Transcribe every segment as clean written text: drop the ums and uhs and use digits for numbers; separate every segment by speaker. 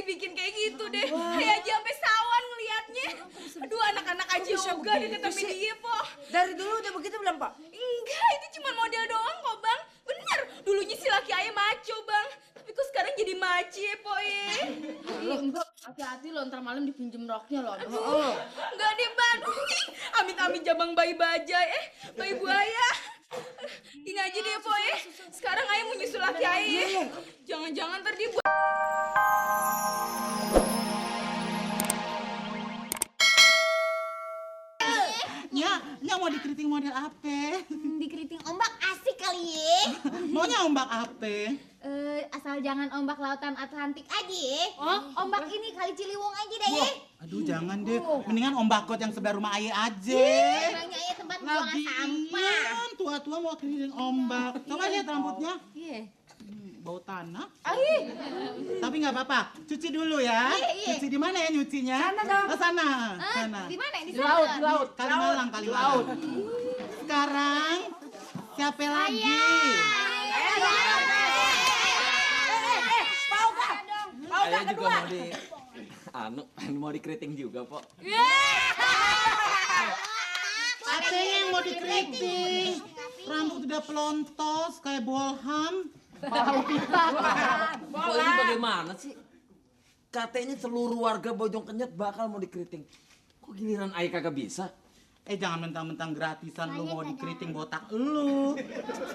Speaker 1: dibikin kayak gitu deh. Kayak aja sampai sawan ngeliatnya. Aduh, anak-anak aja ogah deket sama dia, Po.
Speaker 2: Dari dulu udah begitu belum, Pak?
Speaker 1: Enggak, itu cuma model doang kok, Bang. Bener, dulunya si laki ayah maco, Bang. Tapi kok sekarang jadi maci, Po, ya.
Speaker 3: Mbak, hati-hati loh, ntar malam dipinjem roknya loh.
Speaker 1: Enggak deh, Bang. Amit-amit jabang bayi bajai, bayi buaya. Ini aja deh, Po, ya. Sekarang ayah mau nyusul laki ayah. Jangan-jangan ntar dia buat...
Speaker 4: Nya mau dikeriting model apa?
Speaker 5: Dikeriting ombak asik kali ya.
Speaker 4: Maunya ombak apa?
Speaker 5: Asal jangan ombak lautan Atlantik aja ya. Ombak ini kali Ciliwung aja deh ya.
Speaker 4: Aduh jangan deh, mendingan ombak kot yang sebelah rumah ayah aja.
Speaker 5: Emangnya ya tempat buangan sampah.
Speaker 4: Tua-tua mau keriting ombak. Coba lihat rambutnya.
Speaker 5: Iya.
Speaker 4: Bau tanah. Tapi nggak apa-apa, cuci dulu ya.
Speaker 5: Iya.
Speaker 4: Cuci di mana ya nyucinya? Sana dong. Ke sana. Sana.
Speaker 5: Di mana? Di
Speaker 2: Laut,
Speaker 5: sana.
Speaker 2: di laut.
Speaker 4: Kalimalang, Kalimalang. Sekarang siapa lagi?
Speaker 6: Ayah juga mau dikeriting juga, Po.
Speaker 4: Katanya yang mau dikeriting. Rambut udah pelontos kayak bolham.
Speaker 6: Kok ini bagaimana sih? Katanya seluruh warga Bojongkenyot bakal mau dikeriting. Kok giliran ayah kagak bisa?
Speaker 4: Jangan mentang-mentang gratisan lu mau dikeriting botak lu.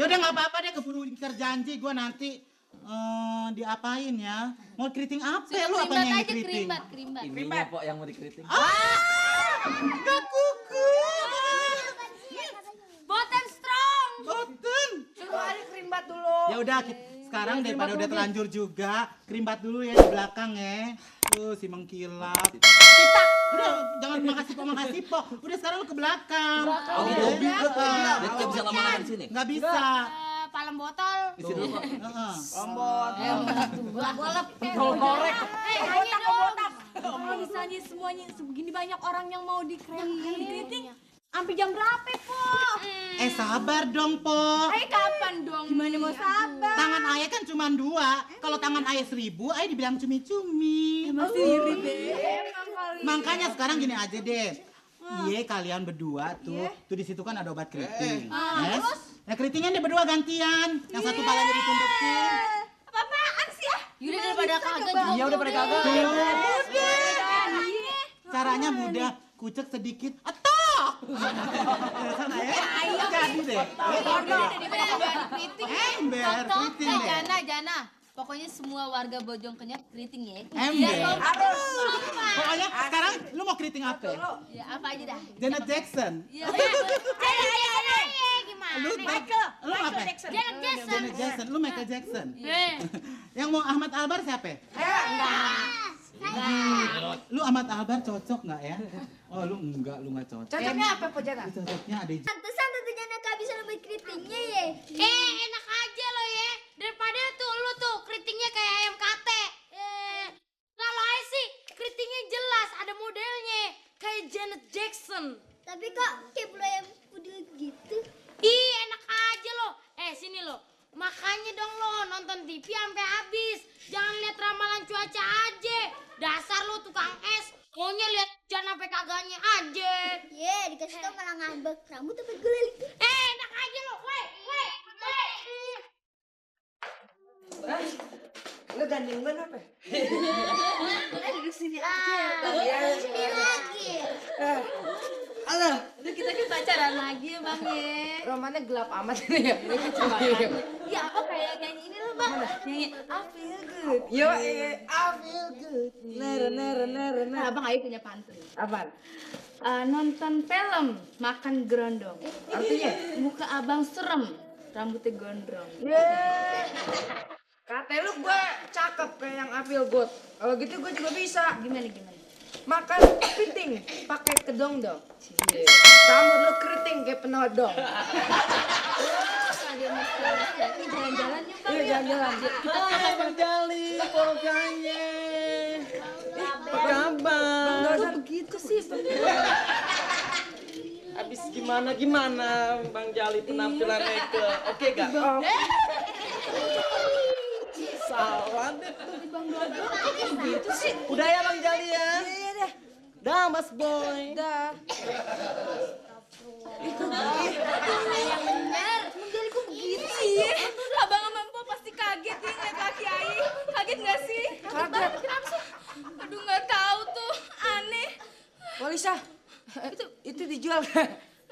Speaker 4: Yaudah nggak apa-apa deh, keburu ingkar janji gua nanti diapain ya? Mau keriting apa? Lu apa yang dikeriting?
Speaker 5: Kerimbat.
Speaker 6: Ininya, Po, yang mau dikeriting.
Speaker 4: Gak kuku.
Speaker 5: Boten strong.
Speaker 4: Boten.
Speaker 2: Suruh aja kerimbat dulu.
Speaker 4: Ya udah, sekarang daripada udah terlanjur juga, kerimbat dulu ya di belakang ya. Tuh si mengkilap. Kita, udah jangan makasih po. Udah sekarang lu ke belakang.
Speaker 6: Oh gitu. Dia nggak bisa lama-lama di sini.
Speaker 4: Nggak bisa.
Speaker 5: Palem botol.
Speaker 6: Di sini dulu, Po.
Speaker 2: Rombot.
Speaker 5: Golep.
Speaker 2: Korek.
Speaker 5: Hanya dong.
Speaker 1: Kalau misalnya semuanya sebegini banyak orang yang mau dikeriting, sampai jam berapa, Po?
Speaker 4: Sabar dong, Po.
Speaker 1: Kapan dong? Gimana mau sabar?
Speaker 4: Tangan ayah kan cuma 2. Kalau tangan ayah 1000, ayah dibilang cumi-cumi.
Speaker 1: Masih iri deh.
Speaker 4: Makanya sekarang gini aja deh. Iya, kalian berdua tuh. Tuh di situ kan ada obat keriting. Terus? Ya keritingnya dia berdua gantian. Yang satu palanya ditunjukin.
Speaker 1: Apa-apaan sih ya?
Speaker 3: Yaudah daripada kagak juga.
Speaker 2: Iya udah pada kagak.
Speaker 4: Caranya mudah. Kucek sedikit. Atok! Sana ya. Jadi deh. Ember, keriting deh.
Speaker 3: Jana. Pokoknya semua warga Bojongkenyot keriting ya.
Speaker 4: Ember. Pokoknya sekarang lu mau keriting apa?
Speaker 3: Ya apa aja dah.
Speaker 4: Janet Jackson.
Speaker 3: Iya.
Speaker 5: Gimana?
Speaker 4: Lu apa?
Speaker 5: Janet Jackson.
Speaker 4: Janet Jackson. Lu Michael Jackson. Yang mau Ahmad Albar siapa? Lu Ahmad Albar cocok nggak ya? Oh lu enggak, lu nggak cocok.
Speaker 2: Cocoknya apa, Po Jana?
Speaker 4: Cocoknya ada
Speaker 5: Pantesan tante Jana gak bisa dapat keritingnya ya. Enak aja lo ya. Daripada tuh lu tuh keritingnya kayak ayam kate. Kalau aja sih keritingnya jelas ada modelnya. Kayak Janet Jackson. Tapi kok kayak bulu ayam pudel gitu? Ih enak aja lo. Sini lo. Makanya dong lo nonton TV sampai habis. Jangan lihat ramalan cuaca aja. Dasar lo tukang es. Maunya lihat jangan sampai kagaknya aja. Dikasih tau malah ngambek. Rambut sampai gulali. Enak aja lo. Woi.
Speaker 2: Lu gandingan apa?
Speaker 1: Duduk sini aja.
Speaker 5: Sini lagi.
Speaker 2: Halo.
Speaker 1: Udah kita pacaran lagi ya, Bang ya.
Speaker 2: Romannya gelap amat ini ya.
Speaker 1: Ya apa kayak nyanyi ini loh, Bang. Nyanyi I feel good.
Speaker 2: Yo, I feel good. Nere.
Speaker 3: Abang Ayu punya pantun.
Speaker 2: Apaan?
Speaker 3: Nonton film, makan gerondong.
Speaker 2: Artinya?
Speaker 3: Muka abang serem, rambutnya gondrong.
Speaker 2: Kata lu gue cakep kayak yang I feel good. Kalau gitu gue juga bisa.
Speaker 3: Gimana?
Speaker 2: Makan kepiting pakai kedong dong. Rambut lu keriting kayak penodong.
Speaker 3: Jalan-jalan yuk, Bang.
Speaker 2: Iya jalan-jalan.
Speaker 6: Bang Jali, pokoknya. Apa kabar?
Speaker 2: Bang gak usah begitu sih.
Speaker 6: Abis gimana Bang Jali penampilannya ke oke gak?
Speaker 2: Oh.
Speaker 6: Salah. ada tuh.
Speaker 2: Gitu sih.
Speaker 6: Udah ya Bang Jali ya.
Speaker 2: Iya deh.
Speaker 6: Dah Mas Boy.
Speaker 2: Dah.
Speaker 5: Jadi kok begitu?
Speaker 1: Iya, abang sama Mpok pasti kaget nih ngeliat laki Ai. Kaget nggak sih?
Speaker 2: Kaget.
Speaker 1: Kenapa sih? Aduh nggak tahu tuh, aneh.
Speaker 2: Walisa, itu dijual.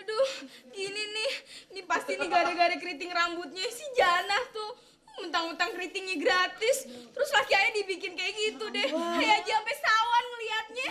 Speaker 1: Aduh, gini nih, ini pasti nih gara-gara keriting rambutnya si Jana tuh. Mentang-mentang keritingnya gratis, terus laki Ai dibikin kayak gitu deh. Kayak aja sampai sawan ngeliatnya.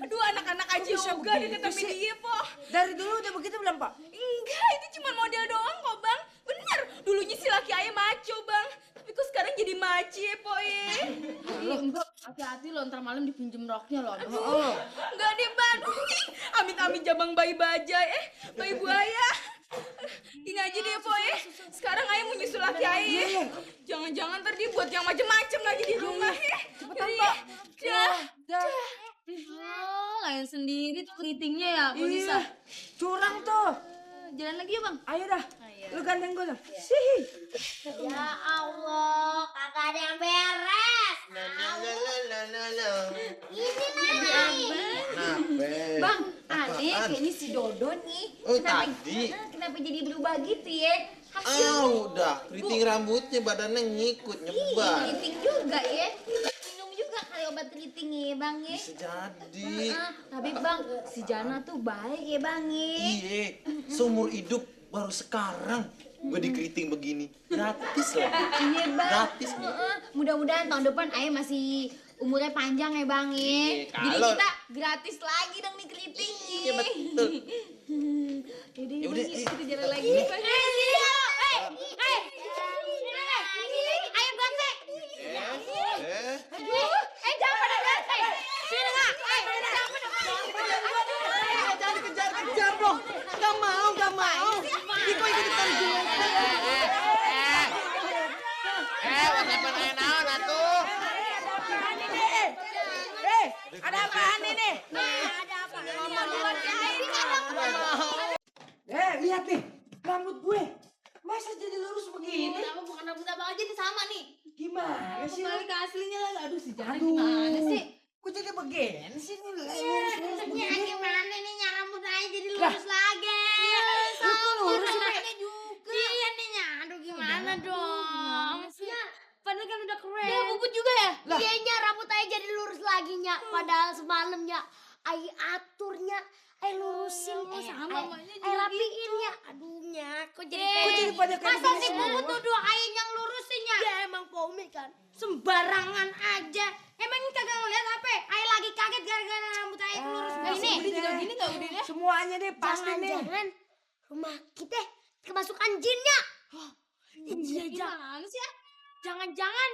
Speaker 1: Aduh, anak-anak aja ogah deket sama dia, Po.
Speaker 2: Dari dulu udah begitu belum, Pak?
Speaker 1: Enggak, itu cuma model doang kok, Bang. Bener, dulunya si laki Ai maco, Bang. Tapi kok sekarang jadi maci ya, Po ya.
Speaker 3: Mbak, hati-hati lo ntar malam dipinjem roknya lo.
Speaker 2: Oh.
Speaker 1: Enggak deh, Bang. Amit-amit jabang bayi bajai, bayi buaya. Ini aja deh, Po ya. Sekarang Ai mau nyusul laki Ai ya. Jangan-jangan ntar dia buat yang macem-macem lagi di rumah ya.
Speaker 2: Cepetan, Pak.
Speaker 1: Dah.
Speaker 2: Dah.
Speaker 3: Oh, lain sendiri tuh keritingnya ya, Polisa.
Speaker 2: Iya. Curang tuh.
Speaker 3: Jalan lagi ya, Bang?
Speaker 2: Ayo dah. Lu gandeng gue dah. Sih.
Speaker 5: Ya Allah, kagak ada yang beres. Ini nih.
Speaker 7: Bang, aneh kayaknya si Dodo nih.
Speaker 8: Oh,
Speaker 7: kenapa,
Speaker 8: tadi?
Speaker 7: kenapa jadi berubah gitu ya? Hasil
Speaker 8: Udah, keriting rambutnya badannya ngikut nyebar.
Speaker 7: keriting juga ya. Minum juga kali obat keriting ya bang ya.
Speaker 8: Bisa jadi.
Speaker 7: Tapi bang, si Jana tuh baik ya bang ya.
Speaker 8: Iya, seumur hidup baru sekarang gue di keriting begini. Gratis loh.
Speaker 7: Iya bang.
Speaker 8: Gratis nih.
Speaker 7: Mudah-mudahan tahun depan Ayah masih umurnya panjang ya bang ya.
Speaker 8: Iya,
Speaker 7: Jadi
Speaker 8: kalau-
Speaker 7: kita gratis lagi dong nih keritingnya.
Speaker 8: Iya betul.
Speaker 7: Yaudah,
Speaker 8: Ya udah,
Speaker 7: kita jalan lagi. Bang.
Speaker 5: Ayo bangke. Jangan pada bangke. Sini nggak? Jangan pada
Speaker 4: Jangan dikejar-kejar dong. Gak mau, gak mau. Iko ikut ikutan gue.
Speaker 2: Ada apaan ini? Lihat nih. Rambut gue. Masa jadi lurus begini?
Speaker 3: Kenapa bukan rambut abang aja nih sama nih?
Speaker 2: Gimana sih?
Speaker 3: Kembali ke aslinya lah. Aduh, si Jana
Speaker 2: Aduh.
Speaker 3: gimana sih?
Speaker 2: Kok jadi begini sih?
Speaker 5: Terusnya gimana nih rambut aja jadi lurus lagi.
Speaker 2: Lu kok lurus sih?
Speaker 5: Anaknya juga. Iya nih aduh gimana dong. Ya, padahal kan udah keren. Ya bubut juga ya? Iya nya rambut aja jadi lurus lagi nya. Padahal semalamnya Ai aturnya, Ai lurusin,
Speaker 3: sama, emaknya
Speaker 5: Ai rapiin ya. Aduh nya, kok jadi
Speaker 2: Kok jadi pada kayak
Speaker 5: masa
Speaker 2: begini
Speaker 5: sih
Speaker 2: semua?
Speaker 5: bubut tuduh Ai yang lurusin ya? Ya emang Pomi kan. Sembarangan aja. Emangnya kagak ngeliat apa? Ai lagi kaget gara-gara rambut Ai lurus begini.
Speaker 3: Udin juga gini tau Udin ya?
Speaker 2: Semuanya deh pasti nih.
Speaker 5: Jangan-jangan rumah kita kemasukan jinnya.
Speaker 3: Iya, gimana sih ya?
Speaker 5: Jangan-jangan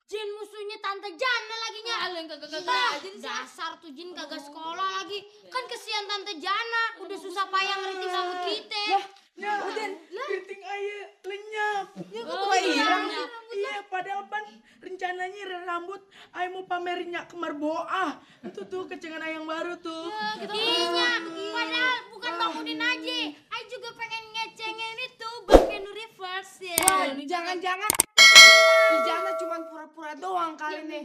Speaker 5: jin musuhnya Tante Jana lagi nya.
Speaker 3: Lu yang kagak-kagak
Speaker 5: Iya,
Speaker 3: aja nih.
Speaker 5: dasar tuh jin kagak sekolah lagi. Kan kesian Tante Jana, udah susah payah ngeriting rambut kita.
Speaker 2: Ya udah, keriting ayah lenyap. Ya kok
Speaker 3: Oh,
Speaker 2: hilang
Speaker 3: iya.
Speaker 2: sih? Iya, padahal pan rencananya rambut ayah mau pamerinnya ke Marboah. Itu tuh kecengan ayah yang baru tuh.
Speaker 5: Iya, padahal bukan Bang Udin aja. Ai juga pengen ngecengin itu Bang Ken Reverse ya.
Speaker 2: Wah, jangan-jangan si Jana cuma pura-pura doang kali nih.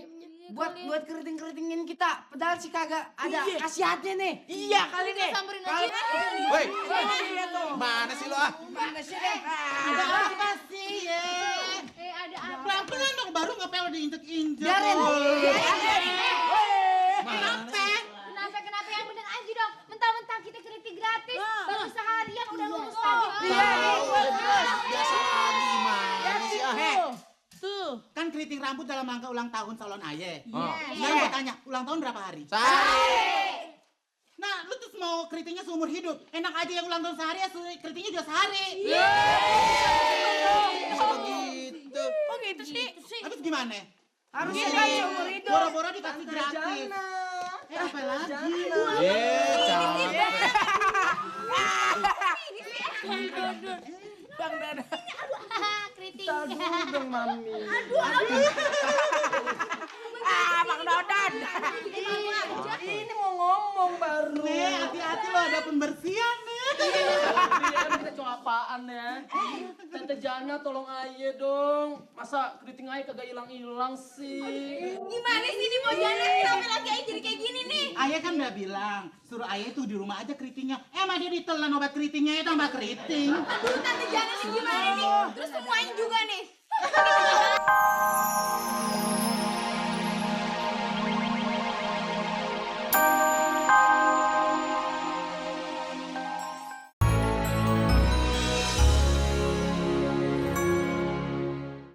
Speaker 2: Buat keriting-keritingin kita. Padahal sih kagak ada khasiatnya nih. Iya kali nih.
Speaker 3: Samperin
Speaker 2: Kali
Speaker 3: aja.
Speaker 8: Woi,
Speaker 2: iya tuh.
Speaker 8: mana sih lo ah?
Speaker 2: Mana sih deh?
Speaker 4: Ada apa sih ya?
Speaker 3: Ada apa?
Speaker 4: Pelan-pelan dong, baru ngapain lo diinjek-injek.
Speaker 2: Biarin.
Speaker 5: Kenapa yang bener aja dong? Mentang-mentang kita keriting gratis, baru seharian udah lurus lagi.
Speaker 8: Biasa lagi gimana sih ah?
Speaker 4: Tuh, kan keriting rambut dalam rangka ulang tahun salon Aye.
Speaker 8: Oh.
Speaker 4: Sekarang gue tanya, ulang tahun berapa hari? Nah, lu terus mau keritingnya seumur hidup. Enak aja yang ulang tahun sehari, ya keritingnya juga sehari.
Speaker 8: Bisa begitu.
Speaker 2: Kok gitu sih?
Speaker 4: Habis gimana?
Speaker 2: Harusnya kan seumur hidup.
Speaker 4: Boro-boro dikasih gratis. Apa lagi?
Speaker 8: Capek.
Speaker 2: Bang Dada.
Speaker 5: Keriting.
Speaker 2: Dong mami. Bang Dodan. Ini mau ngomong baru.
Speaker 4: Nih, hati-hati lo ada pembersihan nih.
Speaker 9: Kita cuma apaan ya? Tante Jana tolong aja dong. Masa keriting aja kagak hilang-hilang sih?
Speaker 1: Gimana sih ini mau Jana sampai lagi aja jadi kayak gini nih?
Speaker 4: Ayah kan udah bilang, suruh ayah itu di rumah aja keritingnya. Emang dia ditelan obat keritingnya itu tambah keriting.
Speaker 1: Aduh, Tante Jana nih gimana nih? Terus semuanya juga